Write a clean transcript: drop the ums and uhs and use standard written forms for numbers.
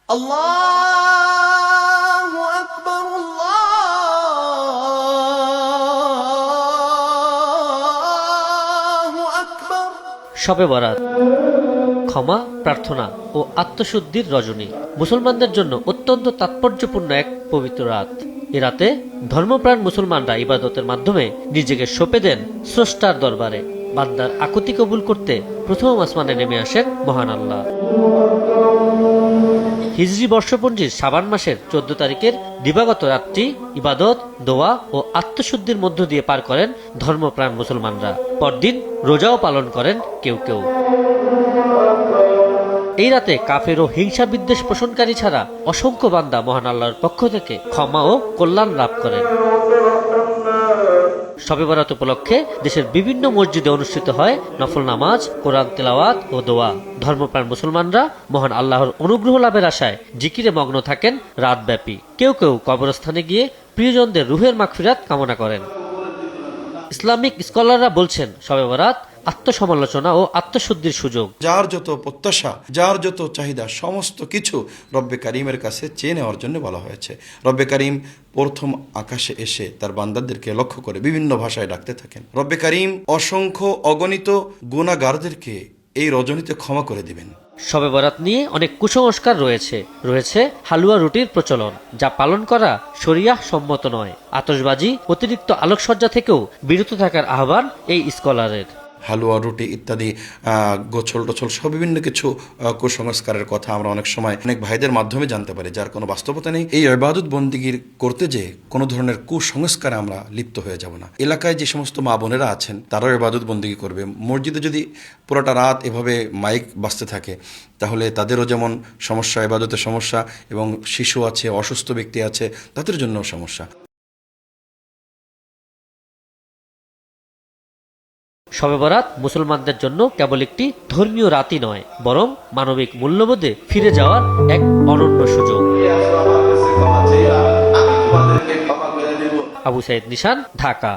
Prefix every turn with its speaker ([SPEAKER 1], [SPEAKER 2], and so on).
[SPEAKER 1] আল্লাহু আকবার, আল্লাহু আকবার।
[SPEAKER 2] শবে বরাত ক্ষমা, প্রার্থনা ও আত্মশুদ্ধির রজনী। মুসলমানদের জন্য অত্যন্ত তাৎপর্যপূর্ণ এক পবিত্র রাত। এ রাতে ধর্মপ্রাণ মুসলমানরা ইবাদতের মাধ্যমে নিজেকে সঁপে দেন স্রষ্টার দরবারে। বান্দার আকুতি কবুল করতে প্রথম আসমানে নেমে আসেন মহান আল্লাহ। হিজরি বর্ষপঞ্জির শাবান মাসের 14 তারিখের দিবাগত রাতটি ইবাদত, দোয়া ও আত্মশুদ্ধির মধ্য দিয়ে পার করেন ধর্মপ্রাণ মুসলমানরা। পরদিন রোজাও পালন করেন কেউ কেউ। এই রাতে কাফের ও হিংসা বিদ্বেষ পোষণকারী ছাড়া অসংখ্য বান্দা মহান আল্লাহর পক্ষ থেকে ক্ষমা ও কল্যাণ লাভ করেন। শবে বরাত উপলক্ষে দেশের বিভিন্ন মসজিদে অনুষ্ঠিত হয় নফল নামাজ, কোরআন তেলাওয়াত ও দোয়া। ধর্মপ্রাণ মুসলমানরা মহান আল্লাহর অনুগ্রহ লাভের আশায় জিকিরে মগ্ন থাকেন রাতব্যাপী। কেউ কেউ কবরস্থানে গিয়ে প্রিয়জনদের রুহের মাগফিরাত কামনা করেন। ইসলামিক স্কলাররা বলছেন, শবে বরাত আত্মসমালোচনা ও আত্মশুদ্ধির সুযোগ।
[SPEAKER 3] যার যত প্রত্যাশা, যার যত চাহিদা, সমস্ত কিছু রব্বে কারিমের কাছে চেয়ে নেওয়ার জন্য বলা হয়েছে। রব্বে কারিম প্রথম আকাশে এসে তার বান্দাদেরকে লক্ষ্য করে বিভিন্ন ভাষায় ডাকতে থাকেন। রব্বে কারিম অসংখ্য অগণিত গুনাহগারদেরকে এই রজনীতে ক্ষমা করে দিবেন।
[SPEAKER 2] শবে বরাত নিয়ে অনেক কুসংস্কার রয়েছে হালুয়া রুটির প্রচলন, যা পালন করা শরিয়াহ সম্মত নয়। আতশবাজি, অতিরিক্ত আলোকসজ্জা থেকেও বিরত থাকার আহ্বান এই স্কলারের।
[SPEAKER 3] হালুয়া, রুটি ইত্যাদি গোছল টোছল সব বিভিন্ন কিছু কুসংস্কারের কথা আমরা অনেক সময় অনেক ভাইদের মাধ্যমে জানতে পারি, যার কোনো বাস্তবতা নেই। এই ইবাদত বন্দিগির করতে যে কোনো ধরনের কুসংস্কারে আমরা লিপ্ত হয়ে যাব না। এলাকায় যে সমস্ত মা বোনেরা আছেন তারাও ইবাদত বন্দিগি করবে। মসজিদে যদি পুরোটা রাত এভাবে মাইক বাজতে থাকে তাহলে তাদেরও যেমন সমস্যা, ইবাদতের সমস্যা, এবং শিশু আছে, অসুস্থ ব্যক্তি আছে, তাদের জন্যও সমস্যা।
[SPEAKER 2] শবে বরাত মুসলমানদের জন্য কেবল একটি ধর্মীয় রাতই নয়, বরং মানবিক মূল্যবোধে ফিরে যাওয়ার এক অনন্য সুযোগ। আবু সাইদ নিশান, ঢাকা।